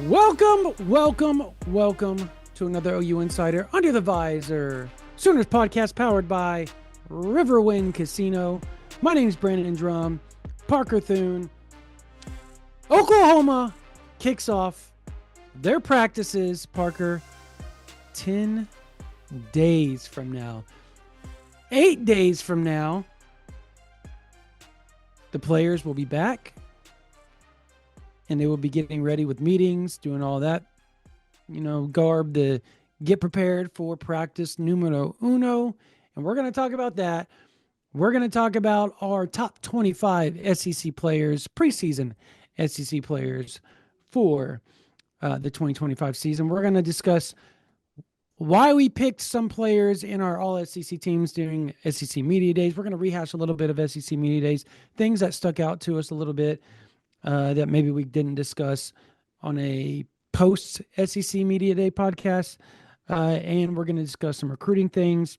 Welcome to another OU Insider Under the Visor. Sooners podcast powered by Riverwind Casino. My name is Brandon Drum. Parker Thune. Oklahoma kicks off their practices, Parker, 10 days from now. 8 days from now, the players will be back. And they will be getting ready with meetings, doing all that, garb to get prepared for practice numero uno. And we're going to talk about that. We're going to talk about our top 25 SEC players, preseason SEC players for the 2025 season. We're going to discuss why we picked some players in our all SEC teams during SEC Media Days. We're going to rehash a little bit of SEC Media Days, things that stuck out to us a little bit. That maybe we didn't discuss on a post SEC Media Day podcast. And we're going to discuss some recruiting things,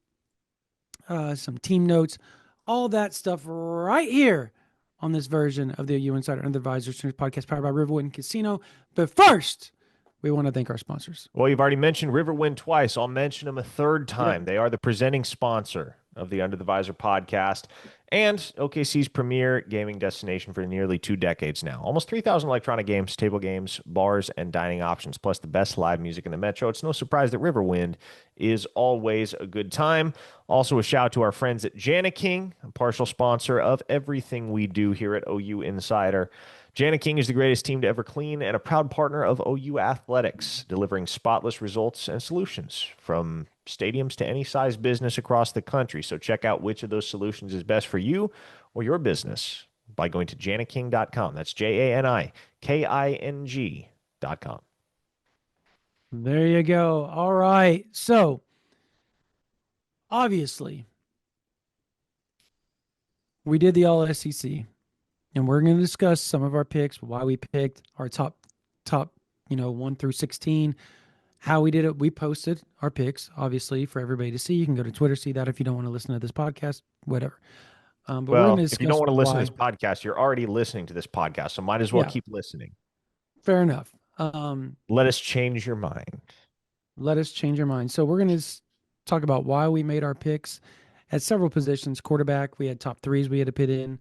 some team notes, all that stuff right here on this version of the OU Insider Under the Visor podcast powered by Riverwind Casino. But first, we want to thank our sponsors. Well, you've already mentioned Riverwind twice. I'll mention them a third time. Yep. They are the presenting sponsor of the Under the Visor podcast and OKC's premier gaming destination for nearly 2 decades now. Almost 3,000 electronic games, table games, bars, and dining options, plus the best live music in the metro. It's no surprise that Riverwind is always a good time. Also, a shout out to our friends at Jana King, a partial sponsor of everything we do here at OU Insider. Jana King is the greatest team to ever clean and a proud partner of OU Athletics, delivering spotless results and solutions from stadiums to any size business across the country. So check out which of those solutions is best for you or your business by going to janaking.com. That's JANIKING.com. There you go. All right. So, obviously, we did the all SEC. And we're going to discuss some of our picks, why we picked our top, 1 through 16, how we did it. We posted our picks, obviously, for everybody to see. You can go to Twitter, see that if you don't want to listen to this podcast, whatever. But we're going to discuss if you don't want to listen to this podcast, you're already listening to this podcast, so might as well keep listening. Fair enough. Let us change your mind. Let us change your mind. So we're going to talk about why we made our picks at several positions. Quarterback, we had top threes we had to put in.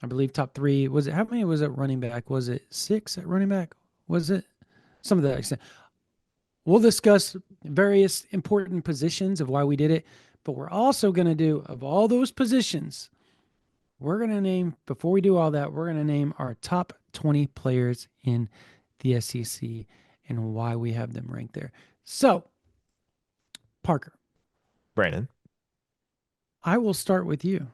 I believe top 3. Was it, how many was it running back? Was it 6 at running back? Was it some of that extent? We'll discuss various important positions of why we did it, but we're also going to do, of all those positions, we're going to name, before we do all that, we're going to name our top 20 players in the SEC and why we have them ranked there. So, Parker. Brandon. I will start with you.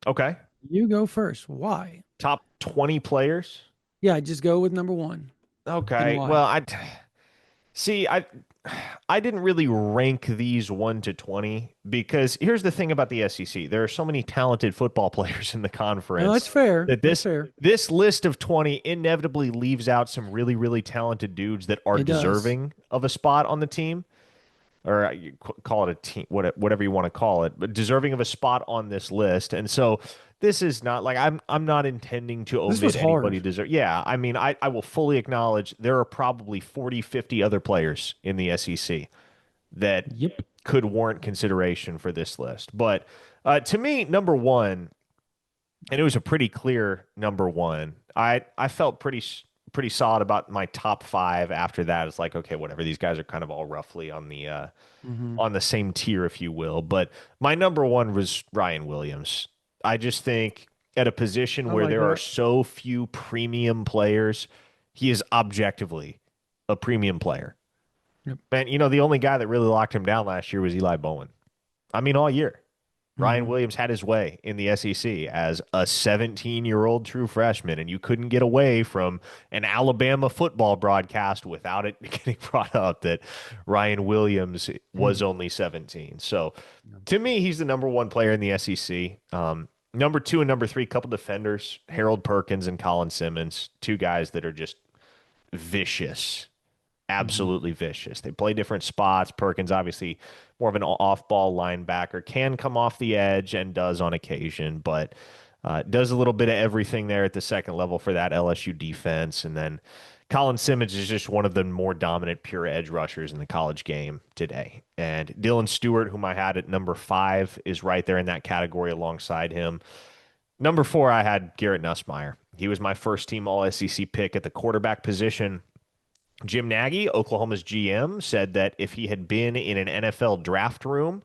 Okay. You go first. Why? Top 20 players? Yeah, just go with number 1. Okay. Well, I didn't really rank these 1 to 20 because here's the thing about the SEC. There are so many talented football players in the conference. No, that's fair. This list of 20 inevitably leaves out some really, really talented dudes that are deserving of a spot on the team. Or you call it a team, whatever you want to call it, but deserving of a spot on this list. And so this is not like I'm not intending to omit anybody deserve. Yeah, I mean, I will fully acknowledge there are probably 40, 50 other players in the SEC that could warrant consideration for this list. But to me, number 1, and it was a pretty clear number 1, I felt pretty solid about my top 5 after that. It's like, okay, whatever. These guys are kind of all roughly on the same tier, if you will. But my number 1 was Ryan Williams. I just think at a position where there are so few premium players, he is objectively a premium player. Yep. And, the only guy that really locked him down last year was Eli Bowen. I mean, all year. Ryan Williams had his way in the SEC as a 17-year-old true freshman, and you couldn't get away from an Alabama football broadcast without it getting brought up that Ryan Williams was only 17. So to me, he's the number 1 player in the SEC. Number 2 and number 3, couple defenders, Harold Perkins and Colin Simmons, 2 guys that are just vicious. Absolutely vicious. They play different spots. Perkins, obviously, more of an off-ball linebacker, can come off the edge and does on occasion, but does a little bit of everything there at the second level for that LSU defense. And then Colin Simmons is just one of the more dominant pure edge rushers in the college game today. And Dylan Stewart, whom I had at number 5, is right there in that category alongside him. Number 4, I had Garrett Nussmeier. He was my first team All SEC pick at the quarterback position. Jim Nagy, Oklahoma's GM, said that if he had been in an NFL draft room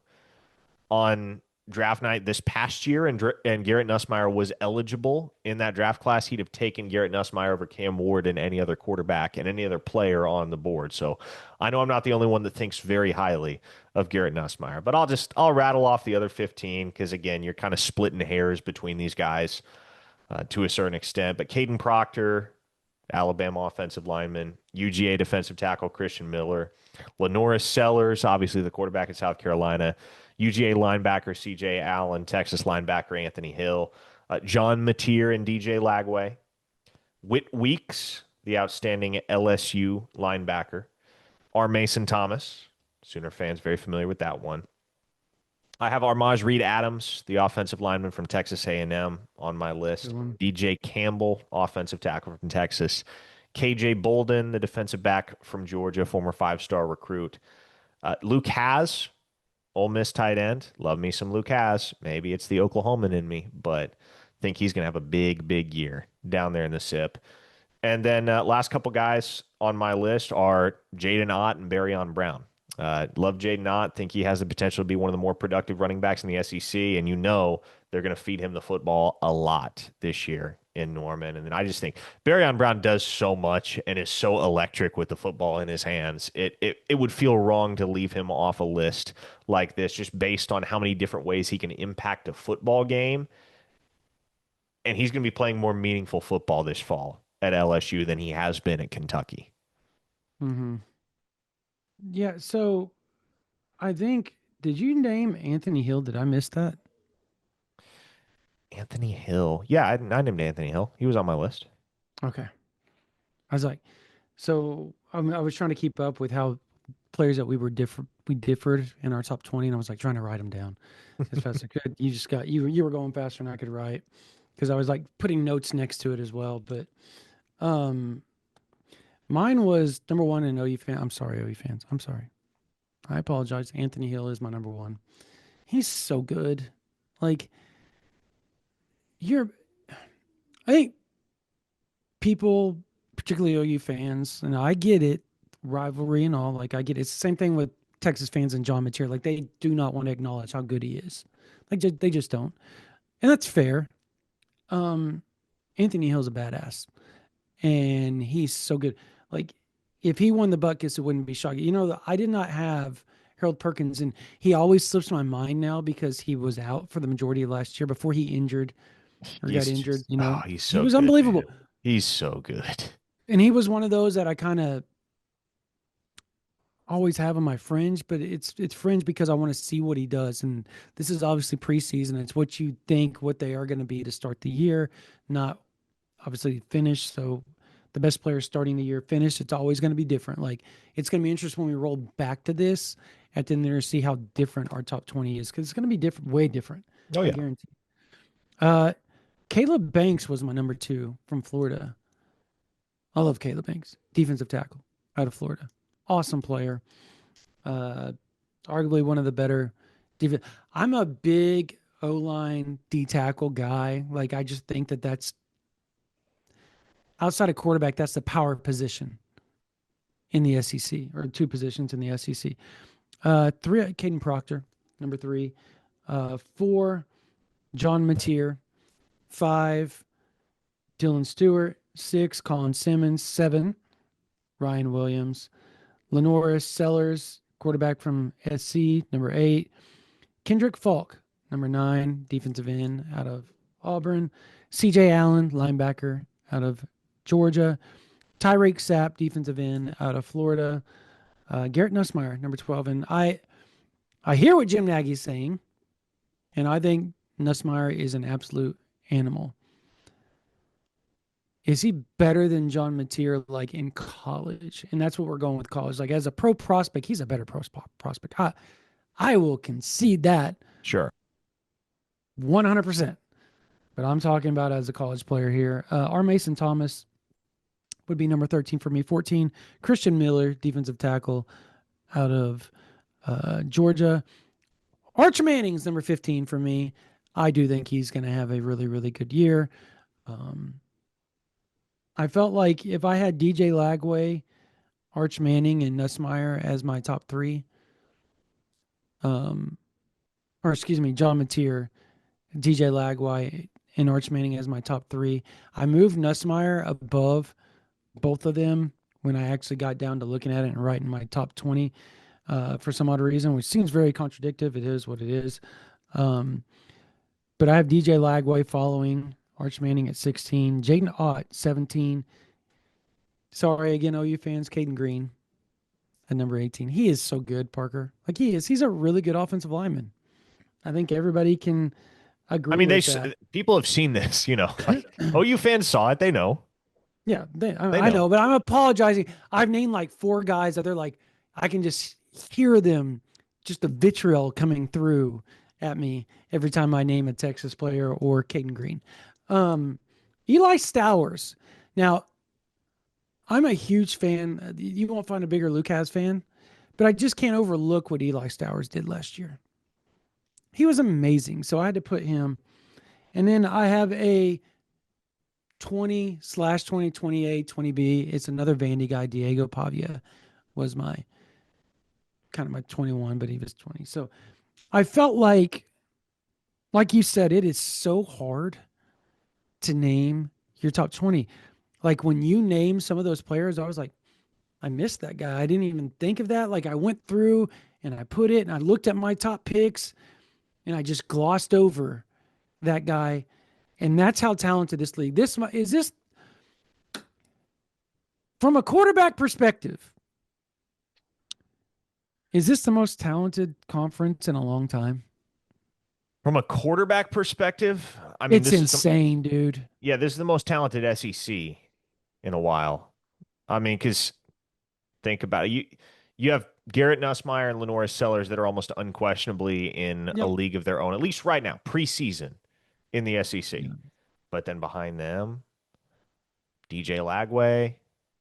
on draft night this past year and Garrett Nussmeier was eligible in that draft class, he'd have taken Garrett Nussmeier over Cam Ward and any other quarterback and any other player on the board. So I know I'm not the only one that thinks very highly of Garrett Nussmeier, but I'll rattle off the other 15 because again, you're kind of splitting hairs between these guys to a certain extent. But Caden Proctor, Alabama offensive lineman, UGA defensive tackle Christian Miller, Lenoris Sellers, obviously the quarterback at South Carolina, UGA linebacker C.J. Allen, Texas linebacker Anthony Hill, John Mateer and DJ Lagway, Whit Weeks, the outstanding LSU linebacker, R. Mason Thomas, Sooner fans very familiar with that one. I have Armaj Reed Adams, the offensive lineman from Texas A&M, on my list. DJ Campbell, offensive tackle from Texas. KJ Bolden, the defensive back from Georgia, former 5-star recruit. Luke Hasz, Ole Miss tight end. Love me some Luke Hasz. Maybe it's the Oklahoman in me, but think he's going to have a big, big year down there in the SIP. And then last couple guys on my list are Jaden Ott and Barryon Brown. Love Jaden Ott. Think he has the potential to be one of the more productive running backs in the SEC, and they're going to feed him the football a lot this year in Norman. And then I just think Barryon Brown does so much and is so electric with the football in his hands. It would feel wrong to leave him off a list like this just based on how many different ways he can impact a football game. And he's going to be playing more meaningful football this fall at LSU than he has been at Kentucky. Mm-hmm. Yeah, so I think, did you name Anthony Hill? Did I miss that? Anthony Hill. Yeah, I named Anthony Hill. He was on my list. Okay. I was like, so I was trying to keep up with how players that we differed in our top 20, and I was like trying to write them down as fast as I could. You were going faster than I could write because I was like putting notes next to it as well. But mine was number 1 in OU fan. I'm sorry, OU fans. I'm sorry. I apologize. Anthony Hill is my number 1. He's so good. Like I think people, particularly OU fans, and I get it, rivalry and all. Like I get it. It's the same thing with Texas fans and John Mateer. Like they do not want to acknowledge how good he is. Like they just don't, and that's fair. Anthony Hill's a badass, and he's so good. Like if he won the Butkus, it wouldn't be shocking. I did not have Harold Perkins, and he always slips my mind now because he was out for the majority of last year before he injured or got injured. He's he so was good, unbelievable. man. He's so good. And he was one of those that I kind of always have on my fringe, but it's fringe because I want to see what he does. And this is obviously preseason. It's what you think what they are going to be to start the year, not obviously finish. So the best players starting the year finished. It's always going to be different. Like it's going to be interesting when we roll back to this at the end there to see how different our top 20 is because it's going to be different, way different. Oh yeah, I guarantee. Caleb Banks was my number 2 from Florida. I love Caleb Banks, defensive tackle out of Florida. Awesome player. Arguably one of the better defense. I'm a big O-line D tackle guy. Like I just think that's outside of quarterback, that's the power position in the SEC, or 2 positions in the SEC. 3, Caden Proctor, number 3. 4, John Mateer. 5, Dylan Stewart. 6, Colin Simmons. 7, Ryan Williams. Lenoris Sellers, quarterback from SC, number 8. Kendrick Falk, number 9, defensive end out of Auburn. CJ Allen, linebacker out of Georgia. Tyreek Sapp, defensive end out of Florida. Garrett Nussmeier, number 12. And I hear what Jim Nagy's saying, and I think Nussmeier is an absolute animal. Is he better than John Mateer like in college? And that's what we're going with college. Like as a pro prospect, he's a better prospect. I will concede that. Sure. 100%. But I'm talking about as a college player here. R. Mason Thomas, would be number 13 for me. 14, Christian Miller, defensive tackle out of Georgia. Arch Manning's number 15 for me. I do think he's going to have a really, really good year. Um, I felt like if I had DJ Lagway, Arch Manning, and Nussmeier as my top three, um, or excuse me, John Mateer, DJ Lagway, and Arch Manning as my top three, I moved Nussmeier above both of them when I actually got down to looking at it and writing my top 20 for some odd reason, which seems very contradictory. It is what it is. Um, but I have DJ Lagway following Arch Manning at 16, Jaden Ott 17. Sorry again, OU fans, Caden Green at number 18. He is so good, Parker. Like he is. He's a really good offensive lineman. I think everybody can I agree mean, with that. people have seen this, like OU fans saw it. They know. Yeah, They I know. know, but I'm apologizing. I've named like four guys that they're like, I can just hear them, just the vitriol coming through at me every time I name a Texas player or Caden Green. Um, Eli Stowers. Now, I'm a huge fan. You won't find a bigger Lucas fan, but I just can't overlook what Eli Stowers did last year. He was amazing. So I had to put him. And then I have a 20/2028 20B. It's another Vandy guy. Diego Pavia was my kind of my 21, but he was 20. So I felt like you said, it is so hard to name your top 20. Like when you name some of those players, I was like, I missed that guy. I didn't even think of that. Like I went through and I put it and I looked at my top picks and I just glossed over that guy. And that's how talented this league. This from a quarterback perspective. Is this the most talented conference in a long time? From a quarterback perspective, I mean, It's insane, dude. this is the most talented SEC in a while. I mean, because think about it. You have Garrett Nussmeier and Lenora Sellers that are almost unquestionably in a Yep. league of their own, at least right now, preseason in the SEC. Yeah. But then behind them, DJ Lagway,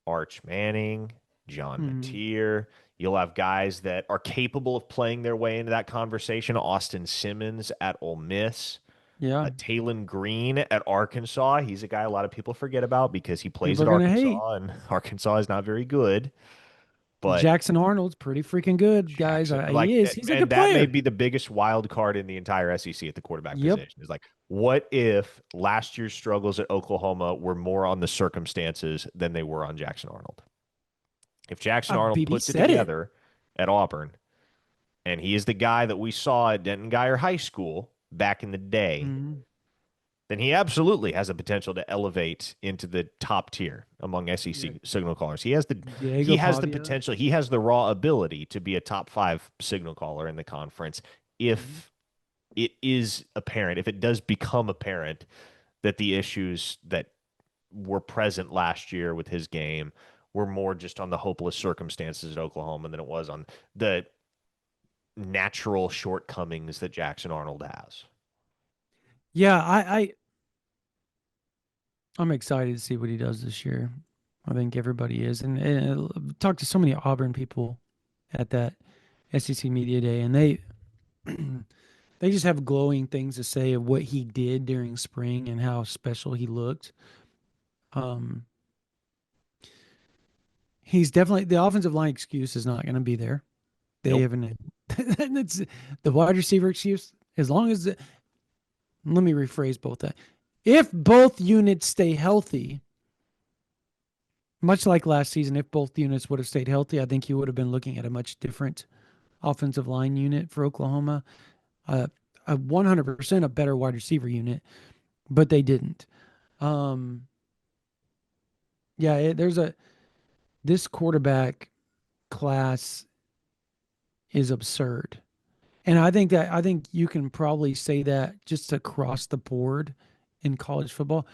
Arch Manning, John Mhm. Mateer. You'll have guys that are capable of playing their way into that conversation. Austin Simmons at Ole Miss. Yeah. Talon Green at Arkansas. He's a guy a lot of people forget about because he plays People at are gonna hate. Arkansas, and Arkansas is not very good. But Jackson Arnold's pretty freaking good, guys. Jackson, He is. He's a and good that may player. be the biggest wild card in the entire SEC at the quarterback Yep. position. Is like, what if last year's struggles at Oklahoma were more on the circumstances than they were on Jackson Arnold? If Jackson Arnold BB puts it said it. together at Auburn, and he is the guy that we saw at Denton Guyer High School back in the day, Mhm. then he absolutely has the potential to elevate into the top tier among Yeah. SEC signal callers. He Diego has the Pavia. potential. He has the raw ability to be a top 5 signal caller in the conference Mhm. if it is apparent, if it does become apparent that the issues that were present last year with his game were more just on the hopeless circumstances at Oklahoma than it was on the natural shortcomings that Jackson Arnold has. Yeah, I'm excited to see what he does this year. I think everybody is, and talked to so many Auburn people at that SEC media day, and they they just have glowing things to say of what he did during spring and how special he looked. Um, he's definitely the offensive line excuse is not going to be there. They Nope. haven't. It's the wide receiver excuse. As long as let me rephrase both that. If both units stay healthy, much like last season, if both units would have stayed healthy, I think you would have been looking at a much different offensive line unit for Oklahoma. Uh, a 100% a better wide receiver unit, but they didn't. Um, yeah, there's a this quarterback class is absurd. And I think you can probably say that just across the board in college football.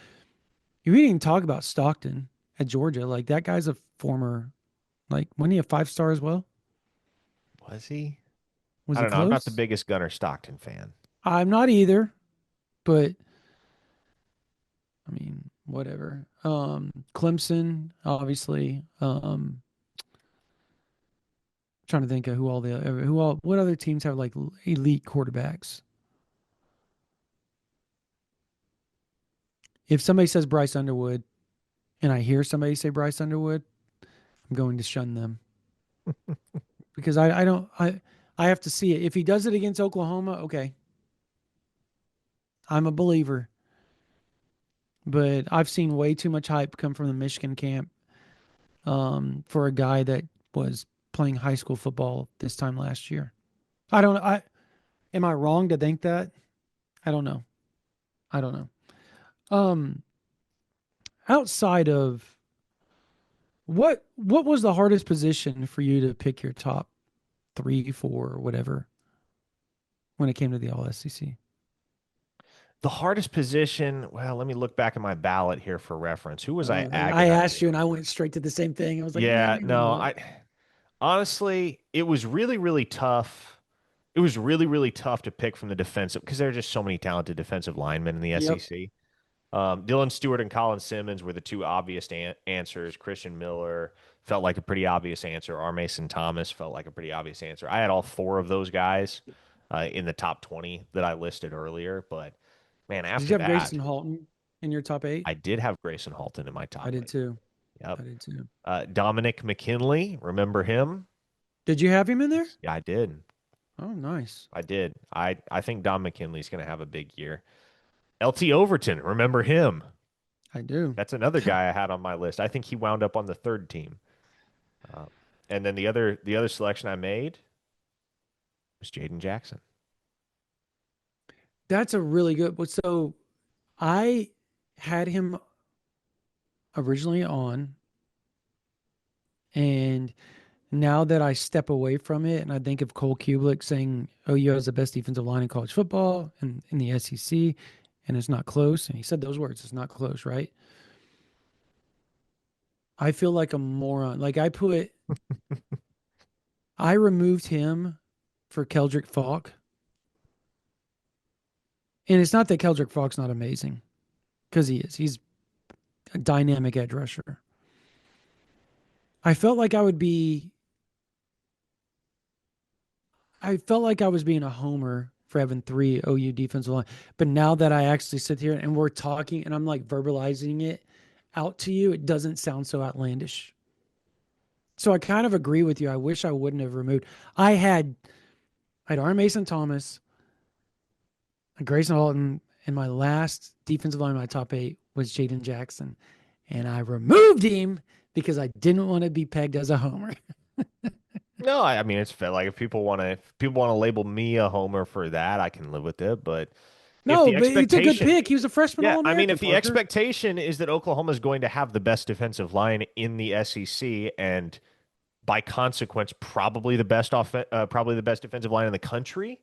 You didn't even talk about Stockton at Georgia. Like that guy's a former like wasn't he a 5-star as well? Was he? Was I he don't know. I'm not the close? biggest Gunnar Stockton fan. I'm not either, but I mean, whatever. Clemson, obviously. Trying to think of what other teams have like elite quarterbacks. If somebody says Bryce Underwood and I hear somebody say Bryce Underwood, I'm going to shun them because I don't I have to see it. If he does it against Oklahoma, okay, I'm a believer. But I've seen way too much hype come from the Michigan camp for a guy that was playing high school football this time last year. I am I wrong to think that? I don't know. I don't know. Um, outside of what was the hardest position for you to pick your top three, four, or whatever when it came to the All SEC? The hardest position, well, let me look back at my ballot here for reference. Who was I I asked agonizing you, and I over? went straight to the same thing. I was like, Yeah, let me no, look. I honestly, it was really, really tough. It was really, really tough to pick from the defensive because there are just so many talented defensive linemen in the Yep. SEC. Dylan Stewart and Colin Simmons were the two obvious answers. Christian Miller felt like a pretty obvious answer. R. Mason Thomas felt like a pretty obvious answer. I had all four of those guys in the top 20 that I listed earlier. But man, Did after you have that, Grayson Halton in your top eight? I did have Grayson Halton in my I top did eight. too. Yep. I did too. Dominic McKinley, remember him? Did you have him in there? Yeah, I did. Oh, nice. I did. I think Dom McKinley's going to have a big year. LT Overton, remember him? I do. That's another guy I had on my list. I think he wound up on the third team. Uh, and then the other selection I made was Jaden Jackson. That's a really good. So I had him originally on, and now that I step away from it and I think of Cole Kublik saying OU has the best defensive line in college football and in the SEC, and it's not close. And he said those words, it's not close, right? I feel like a moron. Like I removed him for Keldrick Falk. And it's not that Keldrick Falk's not amazing, because he is. He's a dynamic edge rusher. I felt like I felt like I was being a homer for having three OU defensive line. But now that I actually sit here and we're talking and I'm like verbalizing it out to you, it doesn't sound so outlandish. So I kind of agree with you. I wish I wouldn't have removed. I had R. Mason Thomas, Grayson Halton, and my last defensive line in my top eight was Jaden Jackson. And I removed him because I didn't want to be pegged as a homer. No, I mean it's fair. Like if people want to label me a homer for that, I can live with it. But if No, the but it's a good expectation, pick. He was a freshman yeah, All I mean American, if the Parker. expectation is that Oklahoma is going to have the best defensive line in the SEC and by consequence probably the best defensive line in the country,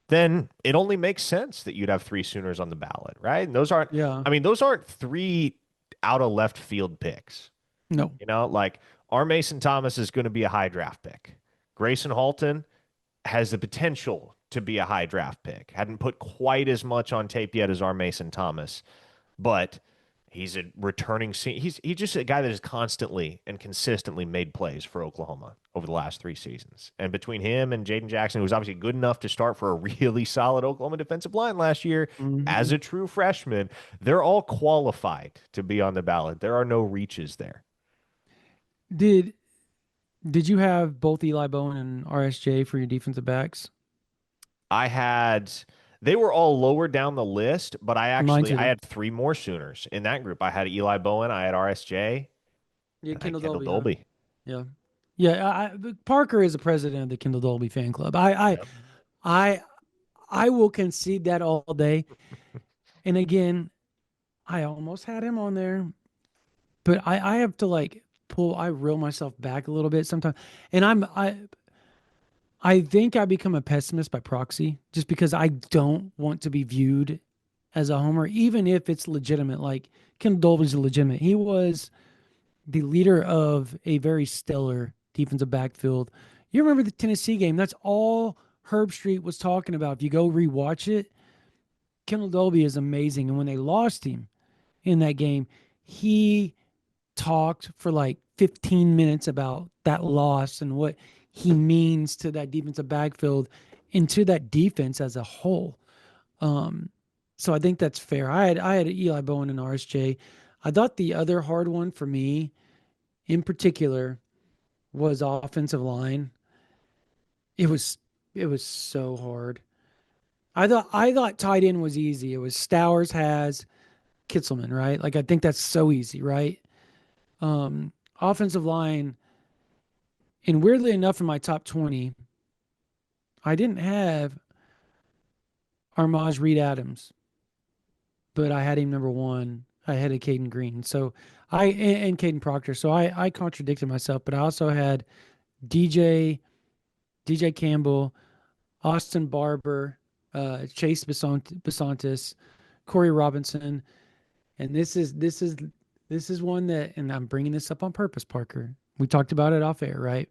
then it only makes sense that you'd have three Sooners on the ballot, right? And Yeah. those aren't three out of left field picks. No. Like R. Mason Thomas is going to be a high draft pick. Grayson Halton has the potential to be a high draft pick. Hadn't put quite as much on tape yet as R. Mason Thomas, but he's a returning. He's just a guy that has constantly and consistently made plays for Oklahoma over the last three seasons. And between him and Jaden Jackson, who was obviously good enough to start for a really solid Oklahoma defensive line last year as Hmm. a true freshman, they're all qualified to be on the ballot. There are no reaches there. Did did you have both Eli Bowen and RSJ for your defensive backs? I had they were all lower down the list, but Mine I too. had three more Sooners in that group. I had Eli Bowen, I had RSJ, Yeah, and I had Kendall Kendall Dolby. Yeah, Dolby. yeah, yeah. Parker is the president of the Kendall Dolby fan club. I, I will concede that all day. And again, I almost had him on there, but I have to like pull. I reel myself back a little bit sometimes, and I think I become a pessimist by proxy just because I don't want to be viewed as a homer, even if it's legitimate. Like Ken Dolby's legitimate. He was the leader of a very stellar defensive backfield. You remember the Tennessee game? That's all Herb Street was talking about. If you go rewatch it, Kendall Dolby is amazing. And when they lost him, in that game. He talked for like 15 minutes about that loss and what he means to that defensive backfield and to that defense as a whole. Um, so I think that's fair. I had Eli Bowen and RSJ. I thought the other hard one for me in particular was offensive line. It was it was so hard. I thought tight end was easy. It was Stowers, has Kitzelman, right? Like I think that's so easy, right? Offensive line, and weirdly enough, in my top 20, I didn't have Armaj Reed Adams, but I had him number one. I had a Caden Green. So and Caden Proctor. So I contradicted myself, but I also had DJ, DJ Campbell, Austin Barber, Chase Basantis, Corey Robinson. And this is one that, and I'm bringing this up on purpose, Parker. We talked about it off air, right?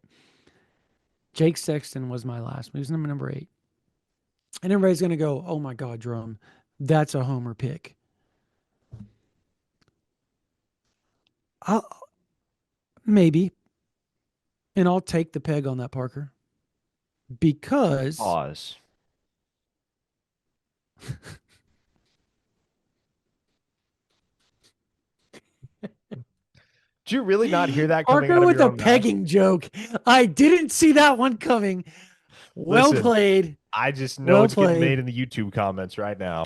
Jake Sexton was my last. He was number 8. And everybody's going to go, oh my God, Drum, that's a homer pick. I'll, maybe. And I'll take the peg on that, Parker. Because Pause. Did you really not hear that coming Parker out of with your a own mouth? pegging joke. I didn't see that one coming. Well Listen, played. I just know Well it's getting played. made in the YouTube comments right now.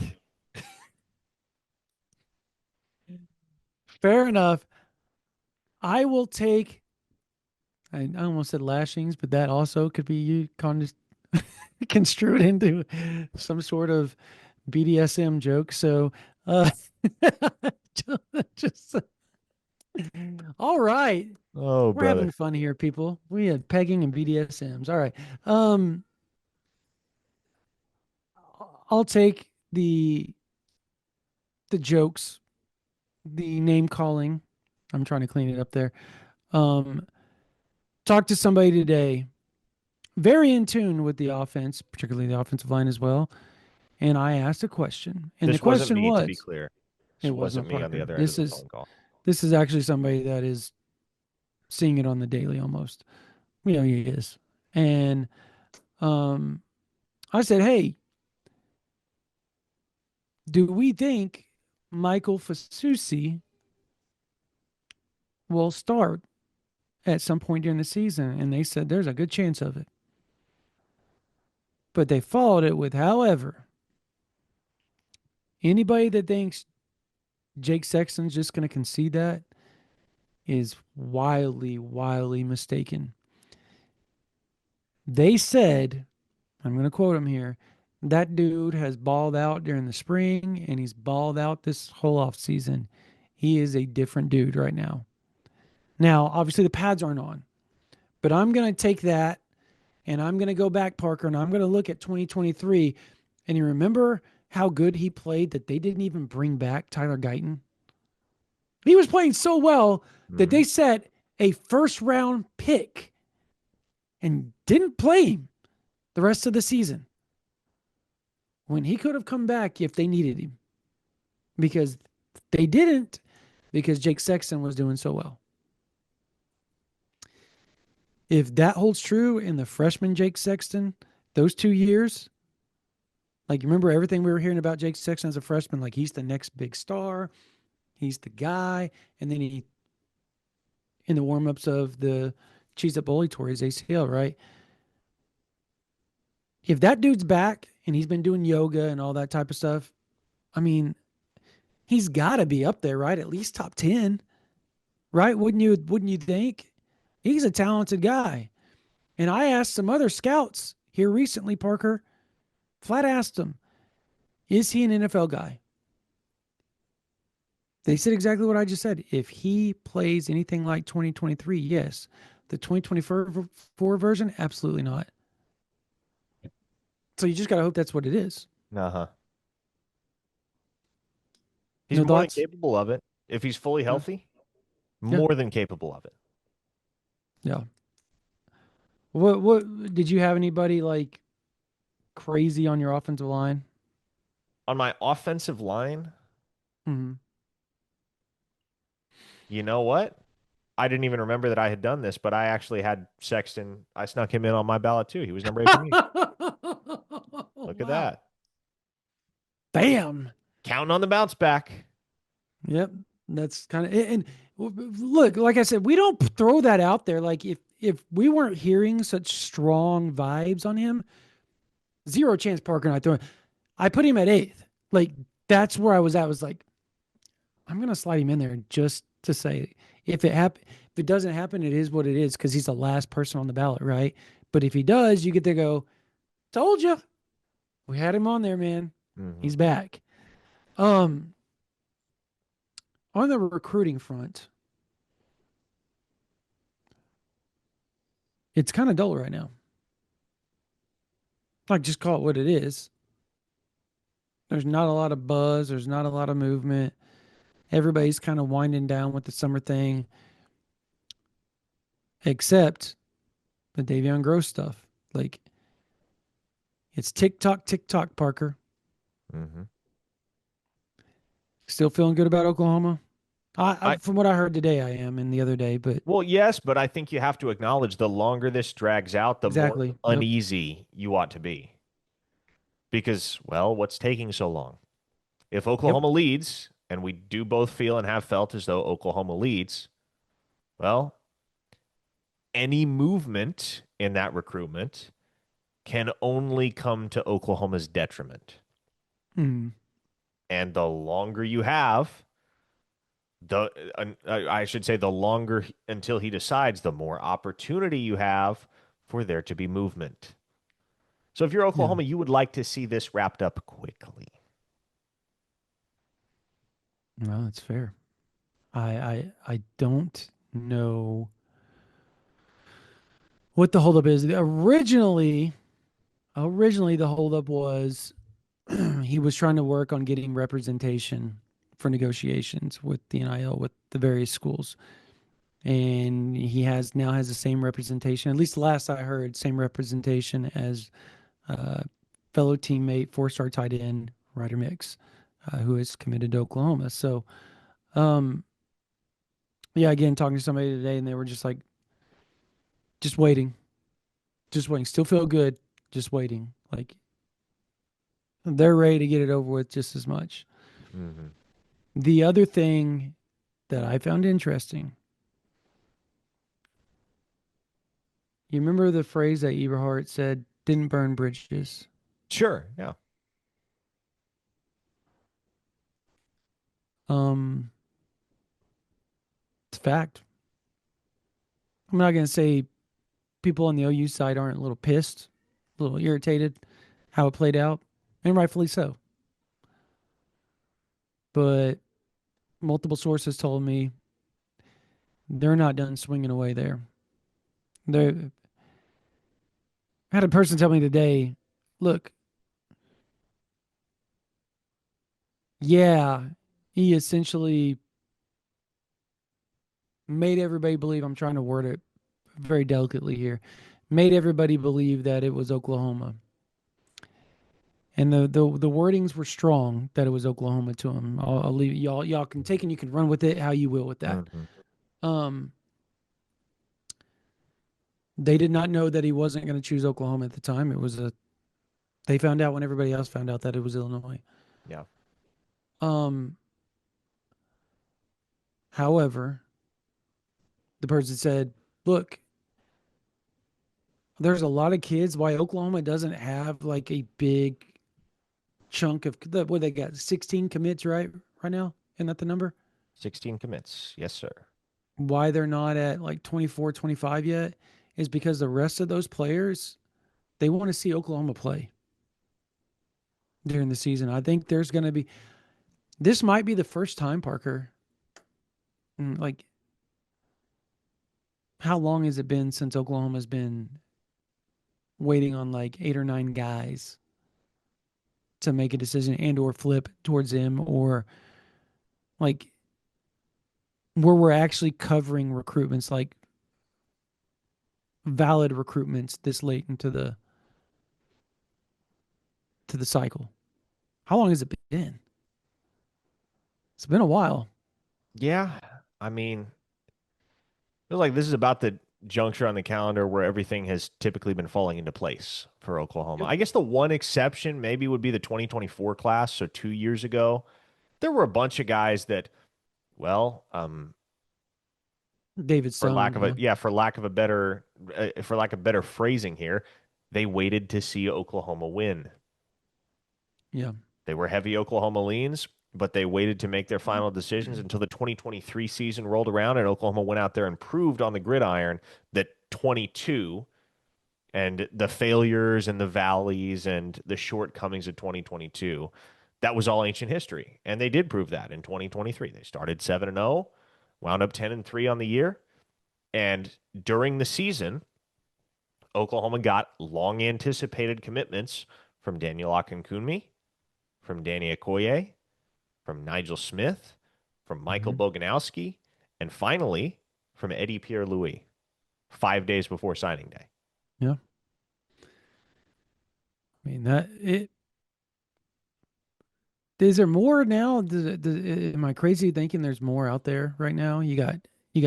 Fair enough. I will take, I almost said lashings, but that also could be construed into some sort of BDSM joke. So, uh, just all right. Oh, We're having brother. fun here, people. We had pegging and BDSMs. All right. Um, I'll take the jokes, the name calling. I'm trying to clean it up there. Um, talk to somebody today, very in tune with the offense, particularly the offensive line as well. And I asked a question, and the This wasn't question me, to be was, clear. it This was not wasn't me on the Parker. other end of This the is phone call. this is actually somebody that is seeing it on the daily almost. He is. And um, I said, hey, do we think Michael Fasusi will start at some point during the season? And they said there's a good chance of it. But they followed it with, however, anybody that thinks Jake Sexton's just going to concede that is wildly, wildly mistaken. They said, I'm going to quote him here, that dude has balled out during the spring and he's balled out this whole off season. He is a different dude right now. Now, obviously the pads aren't on, but I'm going to take that and I'm going to go back, Parker, and I'm going to look at 2023. And you remember how good he played that they didn't even bring back Tyler Guyton? He was playing so well that Mm-hmm. they set a first round pick and didn't play him the rest of the season when he could have come back if they needed him, because they didn't, because Jake Sexton was doing so well. If that holds true in the freshman Jake Sexton, those 2 years, like you remember everything we were hearing about Jake Sexton as a freshman, like he's the next big star, he's the guy, and then he in the warm-ups of the Cheez Up Bowl he tore his ACL, right? If that dude's back and he's been doing yoga and all that type of stuff, I mean, he's got to be up there, right? At least top 10, right? Wouldn't you think? He's a talented guy. And I asked some other scouts here recently, Parker, flat asked them, is he an NFL guy? They said exactly what I just said. If he plays anything like 2023, yes. The 2024 version, absolutely not. So you just got to hope that's what it is. Uh-huh. He's No more than thoughts? capable of it. If he's fully Yeah. healthy, Yeah. more than capable of it. Yeah. What did you have anybody like crazy on your offensive line? On my offensive line, Mm-hmm. You know what? I didn't even remember that I had done this, but I actually had Sexton. I snuck him in on my ballot too. He was number 8 for me. Look at Wow. that. Bam. Counting on the bounce back. Yep. That's kind of and look, like I said, we don't throw that out there. Like if we weren't hearing such strong vibes on him, zero chance Parker and I throwing. I put him at eighth. Like that's where I was at. Was like, I'm gonna slide him in there just to say if it doesn't happen, it is what it is because he's the last person on the ballot, right? But if he does, you get to go, told you. We had him on there, man. Hmm. He's back. Um, on the recruiting front, it's kind of dull right now. Like, just call it what it is. There's not a lot of buzz. There's not a lot of movement. Everybody's kind of winding down with the summer thing, except the Davion Gross stuff. Like, it's tick tock, Parker. Hmm. Still feeling good about Oklahoma. I From what I heard today, I am, and the other day, but Well, yes, but I think you have to acknowledge the longer this drags out, the more exactly. Yep. uneasy you ought to be. Because, well, what's taking so long? If Yep. Oklahoma leads, and we do both feel and have felt as though Oklahoma leads, well, any movement in that recruitment can only come to Oklahoma's detriment. Mm, And the longer you have, I should say, the longer until he decides, the more opportunity you have for there to be movement. So if you're yeah. Oklahoma, you would like to see this wrapped up quickly. Well, that's fair. I don't know what the holdup is. Originally the holdup was he was trying to work on getting representation for negotiations with the NIL with the various schools. And he has the same representation, at least last I heard, same representation as uh, fellow teammate, four-star tight end Ryder Mix, who is committed to Oklahoma. So, um, yeah, again, talking to somebody today, and they were just like, just waiting, just waiting. Still feel good, just waiting. Like they're ready to get it over with just as much. Hmm. The other thing that I found interesting, you remember the phrase that Eberhart said, "Didn't burn bridges." Sure. Yeah. Um, it's a fact. I'm not gonna say people on the OU side aren't a little pissed, a little irritated how it played out, and rightfully so. But multiple sources told me they're not done swinging away there. They had a person tell me today, look, yeah, he essentially made everybody believe, I'm trying to word it very delicately here, made everybody believe that it was Oklahoma. And the wordings were strong that it was Oklahoma to him. I'll leave y'all. Y'all can take and you can run with it how you will with that. Hmm. Um, they did not know that he wasn't going to choose Oklahoma at the time. It was a they found out when everybody else found out that it was Illinois. Yeah. Um, however, the person said, "Look, there's a lot of kids. Why Oklahoma doesn't have like a big chunk of what they got 16 commits right now? Isn't that the number? 16 commits. Yes, sir. Why they're not at like 24, 25 yet is because the rest of those players they want to see Oklahoma play during the season. I think there's going to be this might be the first time Parker like how long has it been since Oklahoma's been waiting on like 8 or 9 guys to make a decision and or flip towards him or like where we're actually covering recruitments like valid recruitments this late into the cycle. How long has it been? It's been a while. Yeah. I mean, feels like this is about the juncture on the calendar where everything has typically been falling into place for Oklahoma. Yep. I guess the one exception maybe would be the 2024 class. So 2 years ago, there were a bunch of guys that, well, David for Stone, lack of a yeah. yeah, for lack of better phrasing here, they waited to see Oklahoma win. Yeah. They were heavy Oklahoma leans, but they waited to make their final decisions until the 2023 season rolled around, and Oklahoma went out there and proved on the gridiron that 22 and the failures and the valleys and the shortcomings of 2022, that was all ancient history. And they did prove that in 2023. They started 7 and 0, wound up 10 and 3 on the year. And during the season, Oklahoma got long anticipated commitments from Daniel Akinkunmi, from Danny Okoye, from Nigel Smith, from Michael Hmm. Boganowski, and finally from Eddie Pierre Louis 5 days before signing day. Yeah. I mean, that it is there more now? Am I crazy thinking there's more out there right now? You got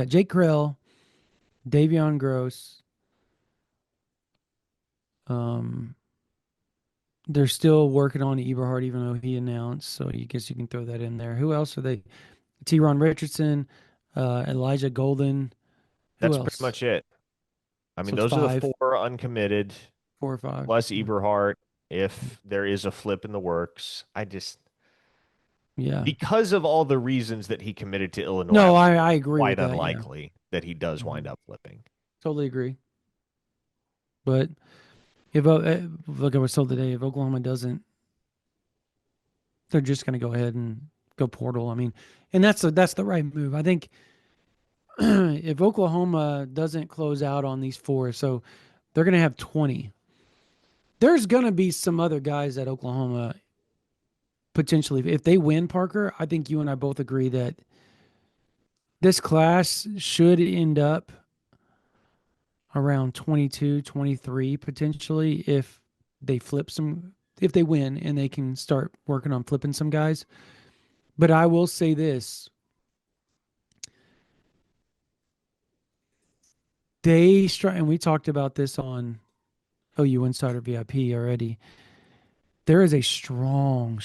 Jake Krell, Davion Gross. Um, they're still working on Eberhard, even though he announced. So you guess you can throw that in there. Who else are they? T. Ron Richardson, Elijah Golden. Who That's pretty else? much it. I mean, So it's those are the five, four uncommitted, 4 or 5. plus Yeah. Eberhart, if there is a flip in the works. I just, Yeah. because of all the reasons that he committed to Illinois, I No, would say I it's agree with quite that. Yeah. unlikely that he does Hmm. wind up flipping. Totally agree. But if like I was told today, if Oklahoma doesn't, they're just going to go ahead and go portal. I mean, and that's the right move. I think if Oklahoma doesn't close out on these four, so they're going to have 20. There's going to be some other guys at Oklahoma potentially. If they win, Parker, I think you and I both agree that this class should end up around 22, 23 potentially if they flip some, if they win and they can start working on flipping some guys. But I will say this, and we talked about this on OU Insider VIP already. There is a strong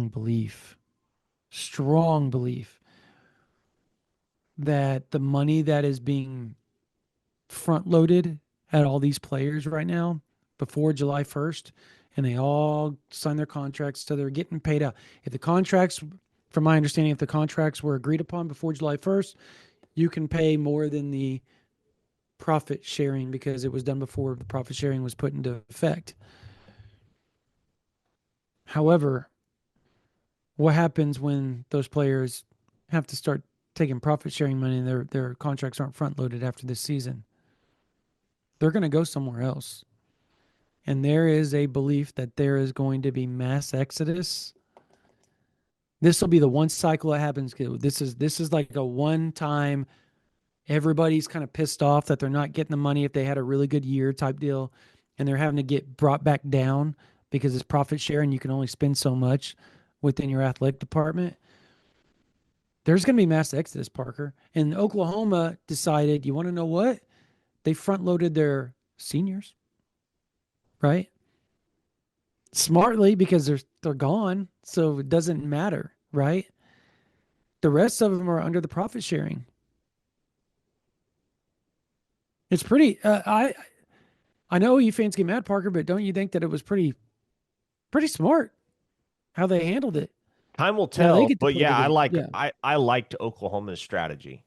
belief that the money that is being front loaded at all these players right now before July 1st, and they all sign their contracts, so they're getting paid out. If the contracts, from my understanding, if the contracts were agreed upon before July 1st, you can pay more than the profit sharing because it was done before the profit sharing was put into effect. However, what happens when those players have to start taking profit sharing money and their contracts aren't front loaded after this season? They're going to go somewhere else. And there is a belief that there is going to be mass exodus. This will be the one cycle that happens. This is like a one time everybody's kind of pissed off that they're not getting the money if they had a really good year type deal, and they're having to get brought back down because it's profit sharing. You can only spend so much within your athletic department. There's going to be mass exodus, Parker. And Oklahoma decided, you want to know what? They front loaded their seniors, right? Smartly because they're gone, so it doesn't matter, right? The rest of them are under the profit sharing. It's pretty. I know you fans get mad, Parker, but don't you think that it was pretty smart how they handled it? Time will Now they tell, get to but play yeah, the I game. like Yeah, I liked Oklahoma's strategy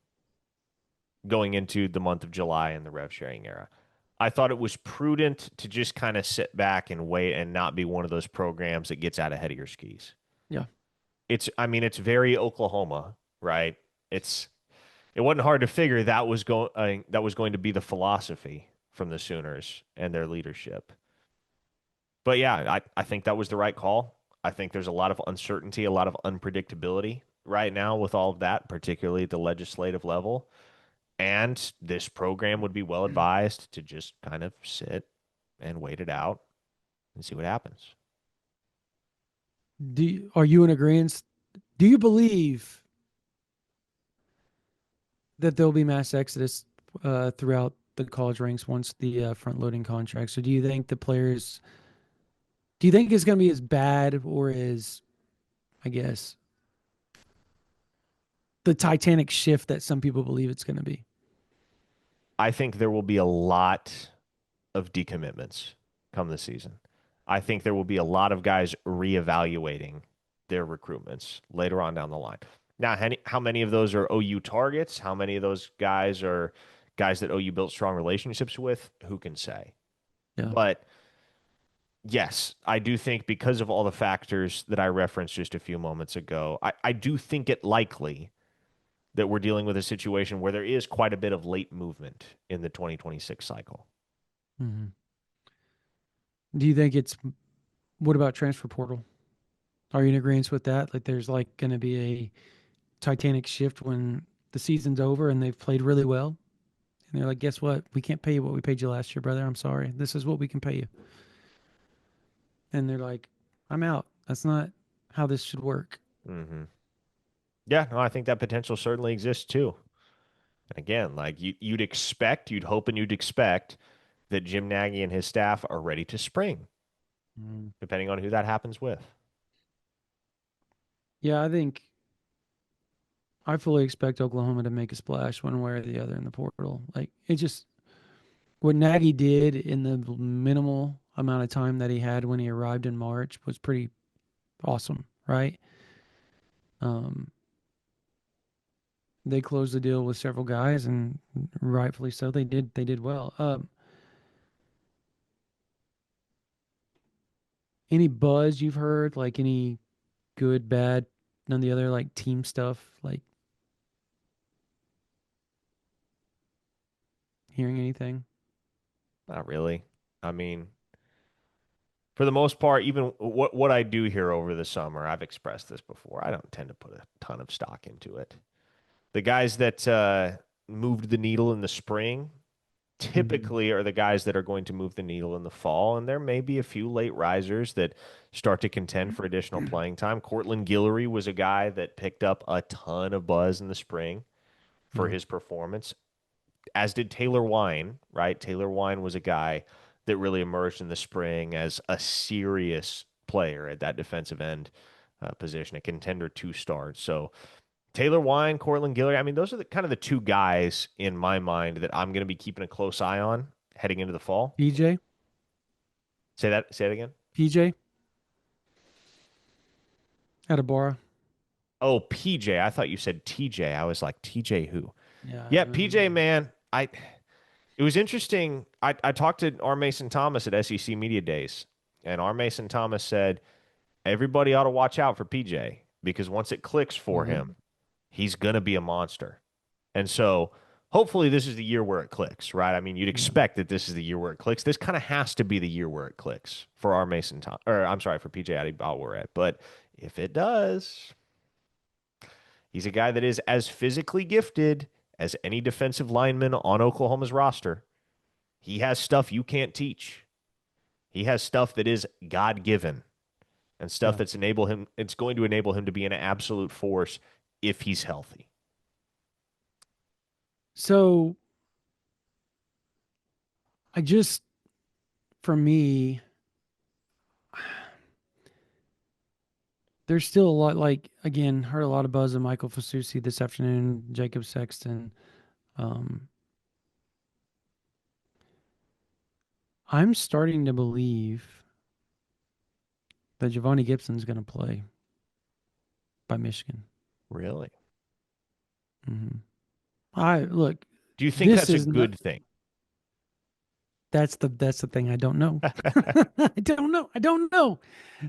going into the month of July in the rev sharing era. I thought it was prudent to just kind of sit back and wait and not be one of those programs that gets out ahead of your skis. yeah. I mean, it's very Oklahoma, right? It wasn't hard to figure that was going to be the philosophy from the Sooners and their leadership. But yeah, I think that was the right call. I think there's a lot of uncertainty, a lot of unpredictability right now with all of that, particularly at the legislative level. And this program would be well advised to just kind of sit and wait it out and see what happens. Are you in agreement? Do you believe that there'll be mass exodus throughout the college ranks once the front loading contract. So do you think the players? Do you think it's going to be as bad or as, I guess, the Titanic shift that some people believe it's going to be? I think there will be a lot of decommitments come the season. I think there will be a lot of guys reevaluating their recruitments later on down the line. Now, how many of those are OU targets? How many of those guys are guys that OU built strong relationships with? Who can say? Yeah. But yes, I do think because of all the factors that I referenced just a few moments ago, I do think it likely that we're dealing with a situation where there is quite a bit of late movement in the 2026 cycle. Hmm. Do you think it's what about transfer portal? Are you in agreement with that? Like, there's like going to be a Titanic shift when the season's over and they've played really well, and they're like, "Guess what? We can't pay you what we paid you last year, brother. I'm sorry. This is what we can pay you." And they're like, "I'm out. That's not how this should work." Mm-hmm. Yeah, no, I think that potential certainly exists too. And again, like you'd expect, you'd hope, and you'd expect that Jim Nagy and his staff are ready to spring, Mm. depending on who that happens with. Yeah, I fully expect Oklahoma to make a splash one way or the other in the portal. Like, it just what Nagy did in the minimal amount of time that he had when he arrived in March was pretty awesome, right? Um, they closed the deal with several guys, and rightfully so. They did well. Any buzz you've heard, like any good, bad, none of the other like team stuff, like hearing anything? Not really. I mean, for the most part, even what I do here over the summer, I've expressed this before. I don't tend to put a ton of stock into it. The guys that moved the needle in the spring Mm-hmm. typically are the guys that are going to move the needle in the fall, and there may be a few late risers that start to contend for additional playing time. Cortland Guillory was a guy that picked up a ton of buzz in the spring for Yeah. his performance, as did Taylor Wine, right? Taylor Wine was a guy that really emerged in the spring as a serious player at that defensive end position, a contender 2 stars. So Taylor Wine, Cortland Guillory. I mean, those are the kind of the two guys in my mind that I'm going to be keeping a close eye on heading into the fall. PJ, Say that. Say it again. PJ at a bar. Oh, PJ. I thought you said TJ. I was like, TJ who? Yeah. Yeah, PJ, man. It was interesting. I talked to R. Mason Thomas at SEC Media Days, and R. Mason Thomas said everybody ought to watch out for PJ because once it clicks for Mm-hmm. him, he's going to be a monster. And so hopefully this is the year where it clicks, right? I mean, you'd Yeah. expect that this is the year where it clicks. This kind of has to be the year where it clicks for our Mason Tom, or I'm sorry, for PJ Adebayo. But if it does, he's a guy that is as physically gifted as any defensive lineman on Oklahoma's roster. He has stuff you can't teach. He has stuff that is God given and stuff Yeah. that's enable him. It's going to enable him to be an absolute force if he's healthy. So I just, for me, there's still a lot. Like, again, heard a lot of buzz of Michael Fasusi this afternoon, Jacob Sexton. Um, I'm starting to believe that Giovanni Gibson's going to play by Michigan. Really? Hmm. I look. Do you think This that's a is not. good thing? That's the thing. I don't know. I don't know. I don't know.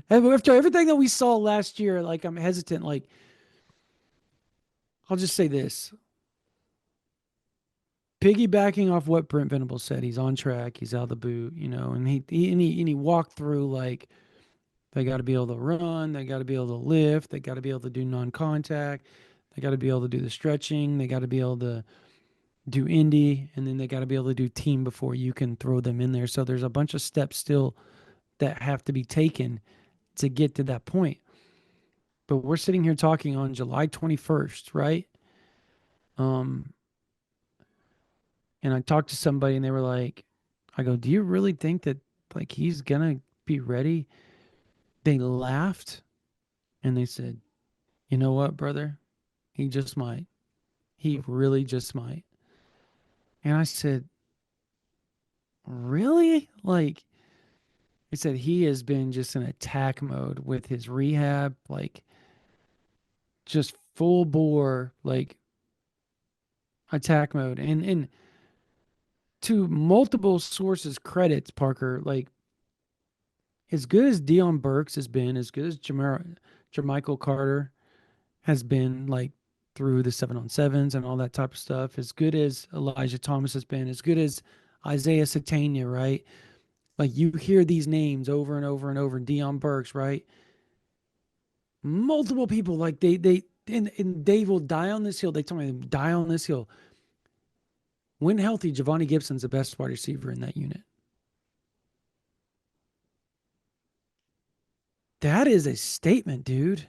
And after everything that we saw last year, like, I'm hesitant. Like, I'll just say this: piggybacking off what Brent Venables said, he's on track. He's out of the boot, and he walked through like they got to be able to run, they got to be able to lift, they got to be able to do non-contact, they got to be able to do the stretching, they got to be able to do indie, and then they got to be able to do team before you can throw them in there. So there's a bunch of steps still that have to be taken to get to that point. But we're sitting here talking on July 21st, right? And I talked to somebody and they were like, I go, do you really think that like he's gonna be ready? They laughed and they said, you know what, brother? He just might. He really just might. And I said, really? Like, he said he has been just in attack mode with his rehab, like just full bore, like attack mode. And to multiple sources credits, Parker, like as good as Dion Burks has been, as good as Jermichael Carter has been, like through the 7-on-7s and all that type of stuff, as good as Elijah Thomas has been, as good as Isaiah Satania, right? Like you hear these names over and over and over, Dion Burks, right? Multiple people, like and they will die on this hill. They tell me they die on this hill. When healthy, Giovanni Gibson's the best wide receiver in that unit. That is a statement, dude.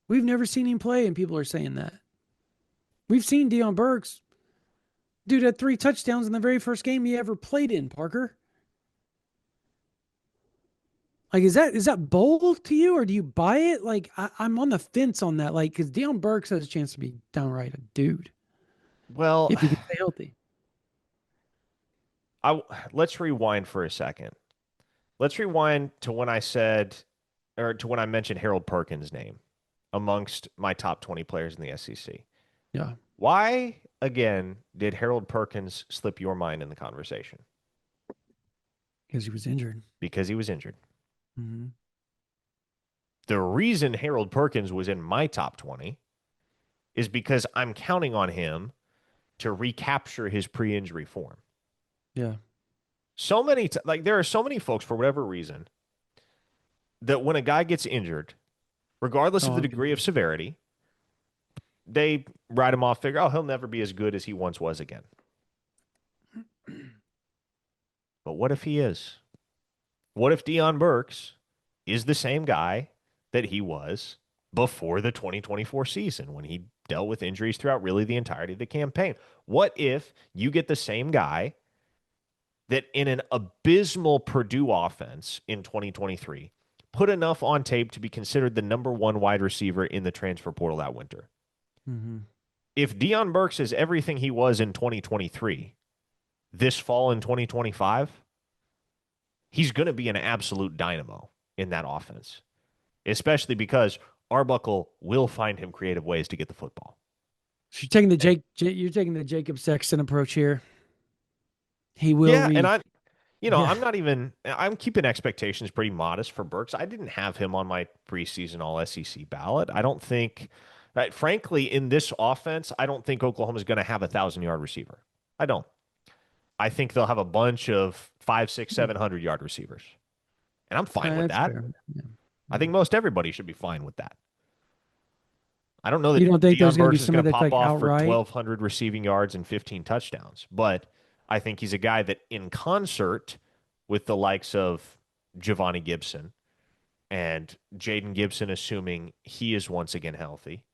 We've never seen him play, and people are saying that. We've seen Dion Burks, dude, had 3 touchdowns in the very first game he ever played in, Parker. Like, is that bold to you, or do you buy it? Like, I'm on the fence on that. Like, because Dion Burks has a chance to be downright a dude Well, if he can stay healthy. I let's rewind for a second. Let's rewind to when I said, or to when I mentioned Harold Perkins' name amongst my top 20 players in the SEC. Yeah, Why, again, did Harold Perkins slip your mind in the conversation? because he was injured. Because he was injured. Mm-hmm. The reason Harold Perkins was in my top 20 is because I'm counting on him to recapture his pre-injury form. Yeah. So many, like, there are so many folks, for whatever reason, that when a guy gets injured, regardless of Oh, the I'm degree of severity, they write him off, figure, oh, he'll never be as good as he once was again. But what if he is? What if Dion Burks is the same guy that he was before the 2024 season when he dealt with injuries throughout really the entirety of the campaign? What if you get the same guy that in an abysmal Purdue offense in 2023 put enough on tape to be considered the #1 wide receiver in the transfer portal that winter? mm-hmm. If Dion Burks is everything he was in 2023 this fall in 2025, he's going to be an absolute dynamo in that offense, especially because Arbuckle will find him creative ways to get the football. So And You're taking the Jacob Sexton approach here. He will yeah, and re. Yeah. I'm not even, I'm keeping expectations pretty modest for Burks. I didn't have him on my preseason all SEC ballot. I don't think, frankly, in this offense, I don't think Oklahoma's going to have 1,000-yard receiver. I don't. I think they'll have a bunch of 5, 6, 700-yard receivers. And I'm fine with That's that. fair. Yeah. I Yeah. think most everybody should be fine with that. I don't know You don't that think Dion there's going to be Burks is going somebody to that's pop like off for outright? 1,200 receiving yards and 15 touchdowns, but I think he's a guy that in concert with the likes of Giovanni Gibson and Jaden Gibson, assuming he is once again healthy,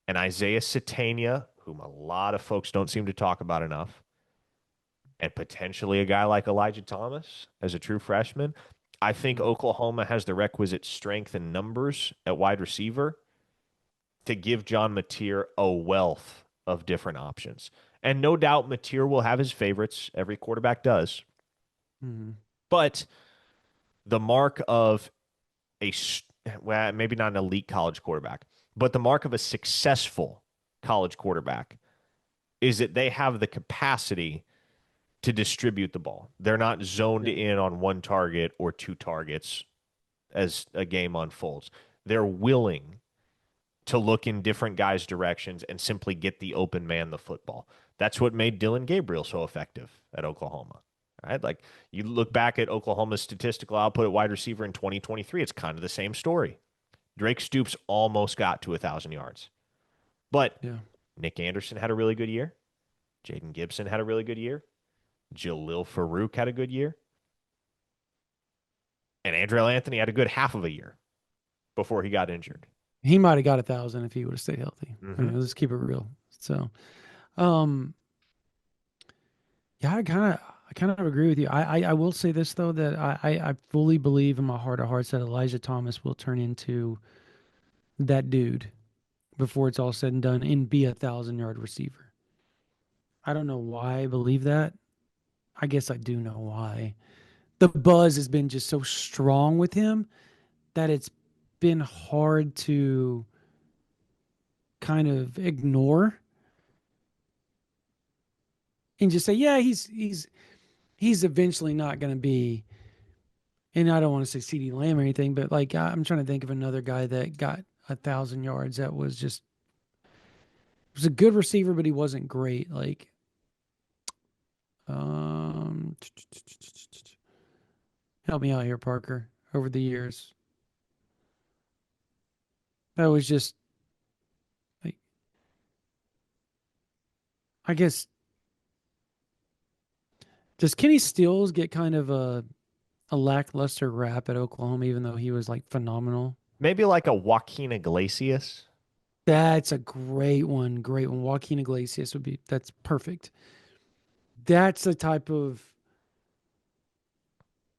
and Isaiah Satania, whom a lot of folks don't seem to talk about enough, and potentially a guy like Elijah Thomas as a true freshman, I think Mhm. Oklahoma has the requisite strength and numbers at wide receiver to give John Mateer a wealth of different options. And no doubt Mateer will have his favorites. Every quarterback does. Mhm. But the mark of well, maybe not an elite college quarterback, but the mark of a successful college quarterback is that they have the capacity to distribute the ball. They're not zoned Yeah. in on one target or two targets as a game unfolds. They're willing to look in different guys' directions and simply get the open man the football. That's what made Dylan Gabriel so effective at Oklahoma. Right? Like you look back at Oklahoma's statistical output at wide receiver in 2023, it's kind of the same story. Drake Stoops almost got to 1,000 yards. But Yeah. Nick Anderson had a really good year. Jaden Gibson had a really good year. Jalil Farouk had a good year. And Andrell Anthony had a good half of a year before he got injured. He might have got 1,000 if he would have stayed healthy. I Mm-hmm. mean, let's keep it real. So, um, Yeah, I kind of agree with you. I will say this though, that I fully believe in my heart of hearts that Elijah Thomas will turn into that dude before it's all said and done and be 1,000 yard receiver. I don't know why I believe that. I guess I do know why. The buzz has been just so strong with him that it's been hard to kind of ignore and just say, yeah, he's eventually not going to be. And I don't want to say CD Lamb or anything, but like I'm trying to think of another guy that got 1,000 yards that was a good receiver, but he wasn't great. Like, um, help me out here, Parker. Over the years, that was just like, I guess, does Kenny Stills get kind of a lackluster rap at Oklahoma, even though he was like phenomenal? Maybe like a Joaquin Iglesias. That's a great one. Great one. Joaquin Iglesias would be, that's perfect. That's the type of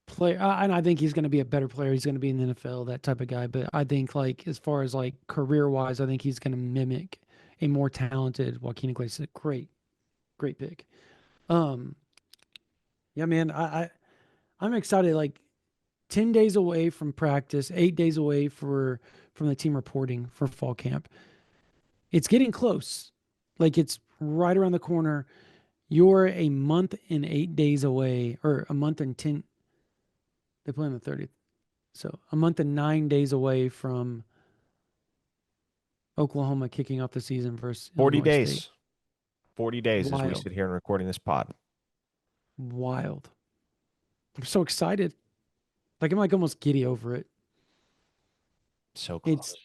player, and I think he's going to be a better player. He's going to be in the NFL, that type of guy. But I think, like, as far as like career wise, I think he's going to mimic a more talented Joaquin Iglesias. Great, great pick. Um, yeah, man, I'm excited. Like 10 days away from practice, 8 days away from the team reporting for fall camp. It's getting close. Like it's right around the corner. You're a month and 8 days away, or a month and 10. They play on the 30th. So a month and 9 days away from Oklahoma kicking off the season versus 40 Illinois State. days. 40 days as we Wild, sit here and recording this pod. wild. I'm so excited. Like I'm like almost giddy over it. So It's close.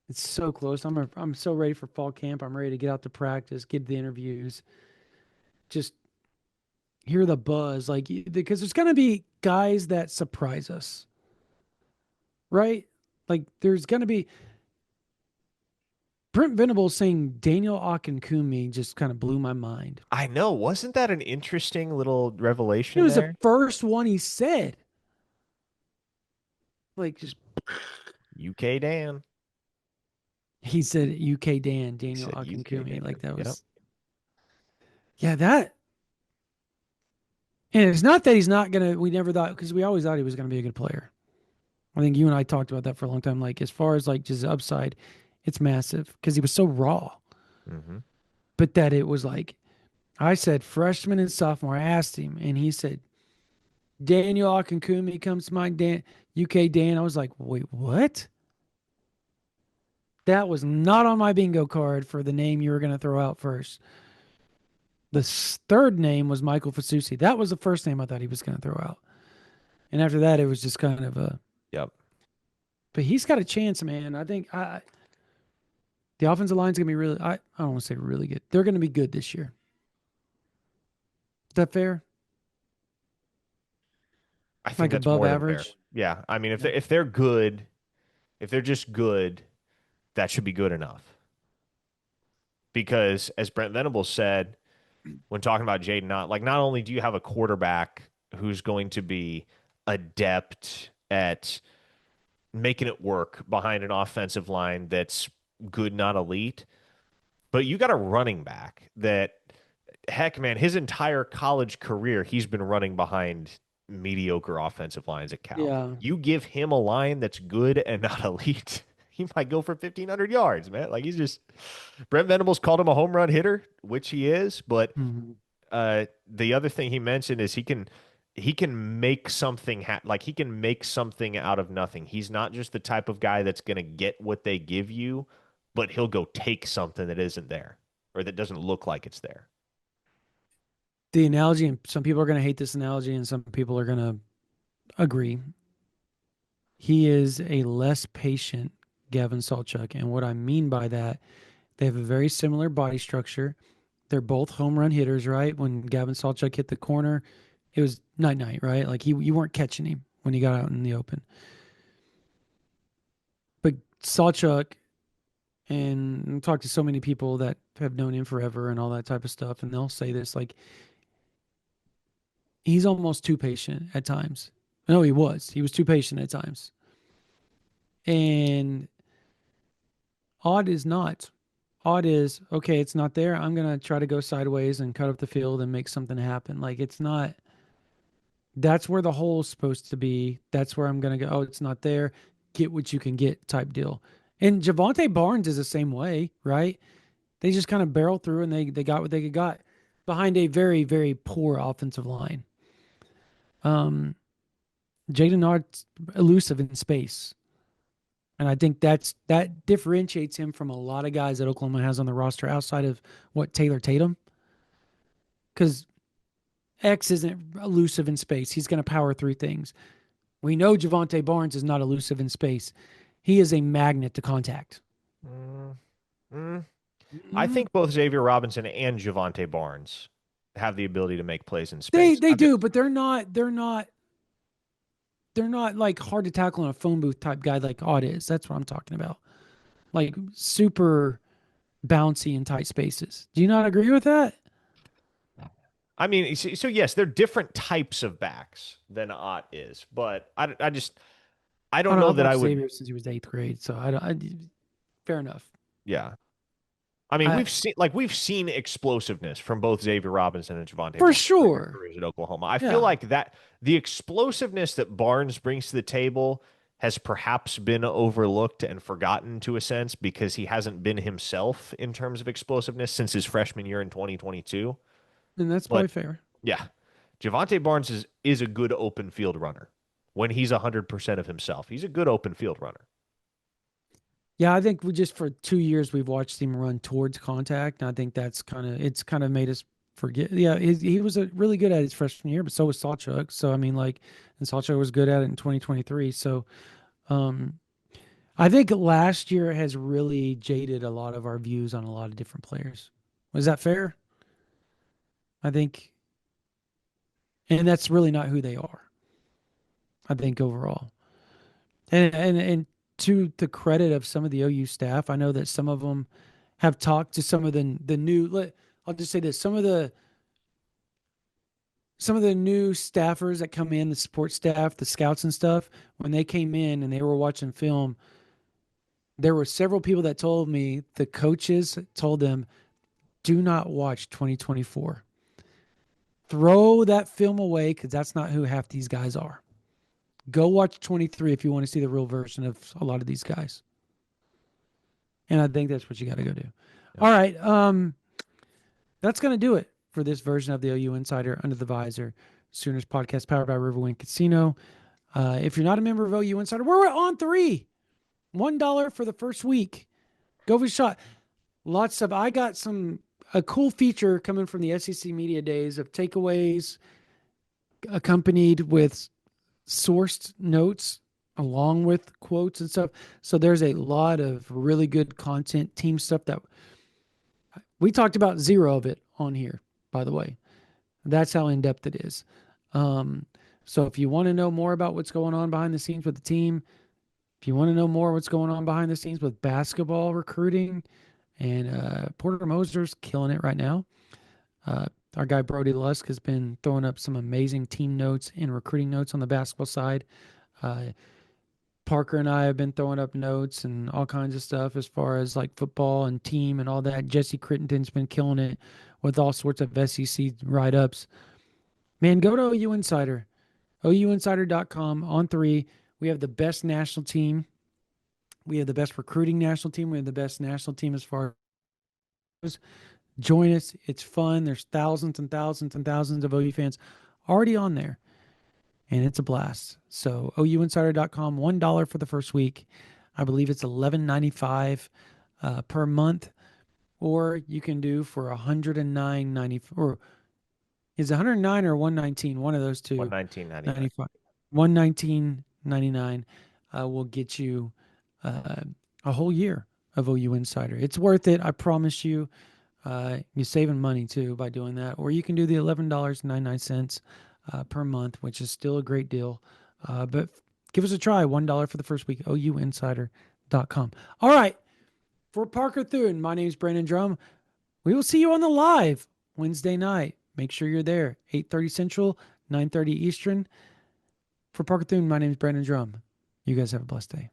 it's so close. I'm so ready for fall camp. I'm ready to get out to practice, get the interviews, just hear the buzz. Like because there's gonna be guys that surprise us, right? Like there's gonna be Brent Venables saying Daniel Akinkumi just kind of blew my mind. I know. Wasn't that an interesting little It revelation was the there? first one he said. Like just UK Dan. he said UK Dan, He Daniel said UK Akinkumi. Like Dan. that Yep. was yeah, that and it's not that he's not gonna we never thought because we always thought he was gonna be a good player. I think you and I talked about that for a long time. Like as far as like just upside, it's massive because he was so raw. Hmm. But that it was like I said freshman and sophomore, I asked him and he said Daniel Akinkumi comes to mind, Dan UK Dan. I was like, wait, what? That was not on my bingo card for the name you were going to throw out first. The third name was Michael Fasusi. That was the first name I thought he was going to throw out. And after that, it was just kind of a. Yep. But he's got a chance, man. I think the offensive line's going to be really. I don't want to say really good. They're going to be good this year. Is that fair? I think Like that's above more than fair. average. Yeah. I mean, Yeah. if they're good, if they're just good, that should be good enough. Because as Brent Venables said when talking about Jaden Not, like not only do you have a quarterback who's going to be adept at making it work behind an offensive line that's good, not elite, but you got a running back that, heck, man, his entire college career, he's been running behind mediocre offensive lines at Cal. Yeah. You give him a line that's good and not elite, he might go for 1,500 yards, man. Like he's just, Brent Venables called him a home run hitter, which he is, but Mm-hmm. the other thing he mentioned is he can make something like he can make something out of nothing. He's not just the type of guy that's going to get what they give you, but he'll go take something that isn't there or that doesn't look like it's there. The analogy, and some people are going to hate this analogy, and some people are going to agree. He is a less patient Gavin Sawchuk. And what I mean by that, they have a very similar body structure. They're both home run hitters, right? When Gavin Sawchuk hit the corner, it was night night, right? Like you weren't catching him when he got out in the open. But Sawchuk, and I've talked to so many people that have known him forever and all that type of stuff, and they'll say this like he's almost too patient at times. No, he was. He was too patient at times. And Odd is not. Odd is, okay, it's not there. I'm going to try to go sideways and cut up the field and make something happen. Like, it's not, that's where the hole's supposed to be. That's where I'm going to go. Oh, it's not there. Get what you can get type deal. And Javante Barnes is the same way, right? They just kind of barrel through and they got what they got behind a very, very poor offensive line. Um, Jaden Art's elusive in space. And I think that differentiates him from a lot of guys that Oklahoma has on the roster outside of what Taylor Tatum. Because X isn't elusive in space. He's going to power through things. We know Javante Barnes is not elusive in space. He is a magnet to contact. Mm, mm. I Mm-hmm. think both Xavier Robinson and Javante Barnes have the ability to make plays in They space. they do, but they're not like hard to tackle in a phone booth type guy like Odd is. That's what I'm talking about. Like super bouncy in tight spaces. Do you not agree with that? I mean, so yes, they're different types of backs than Ott is, but I I don't don't know. know I've that I watched would. Xavier since he was eighth grade, so I don't. Fair enough. Yeah, I mean, I we've seen explosiveness from both Xavier Robinson and Javante for Barnes during their sure. careers at Oklahoma. I feel Yeah. like that the explosiveness that Barnes brings to the table has perhaps been overlooked and forgotten to a sense because he hasn't been himself in terms of explosiveness since his freshman year in 2022. And that's But probably fair. yeah, Javante Barnes is a good open field runner when he's 100% of himself. He's a good open field runner. Yeah, I think we just for 2 years we've watched him run towards contact, and I think that's kind of made us forget. Yeah, he was really good at his freshman year, but so was Sawchuk. So I mean, like, and Sawchuk was good at it in 2023. So um, I think last year has really jaded a lot of our views on a lot of different players. Was that fair? I think, and that's really not who they are. I think overall. And to the credit of some of the OU staff, I know that some of them have talked to some of the new. I'll just say this: some of the new staffers that come in, the support staff, the scouts and stuff, when they came in and they were watching film, there were several people that told me the coaches told them, "Do not watch 2024. Throw that film away because that's not who half these guys are. Go watch 23 if you want to see the real version of a lot of these guys." And I think that's what you got to go do. Yeah. All right. That's going to do it for this version of the OU Insider Under the Visor Sooners podcast powered by Riverwind Casino. If you're not a member of OU Insider, we're on three. $1 for the first week. Go for a shot. Lots of, I got a cool feature coming from the SEC Media Days of takeaways accompanied with sourced notes along with quotes and stuff. So there's a lot of really good content, team stuff that we talked about zero of it on here, by the way. That's how in depth it is. So if you want to know more about what's going on behind the scenes with the team, if you want to know more what's going on behind the scenes with basketball recruiting, and Porter Moser's killing it right now. Our guy Brody Lusk has been throwing up some amazing team notes and recruiting notes on the basketball side. Uh, Parker and I have been throwing up notes and all kinds of stuff as far as like football and team and all that. Jesse Crittenden's been killing it with all sorts of SEC write ups. Man, go to OU Insider, OUinsider.com on three. We have the best national team. We have the best recruiting national team. We have the best national team as far as join us. It's fun. There's thousands and thousands and thousands of OU fans already on there, and it's a blast. So OUinsider.com, $1 for the first week. I believe it's $11.95 per month, or you can do for $109.90 or is it 109 or 119? One of those two. 119.99. 95. 119.99 will get you a whole year of OU Insider. It's worth it. I promise you. You're saving money too by doing that. Or you can do the $11.99 per month, which is still a great deal. But give us a try. $1 for the first week. OUinsider.com. All right. For Parker Thune, my name is Brandon Drum. We will see you on the live Wednesday night. Make sure you're there. 8:30 Central, 9:30 Eastern. For Parker Thune, my name is Brandon Drum. You guys have a blessed day.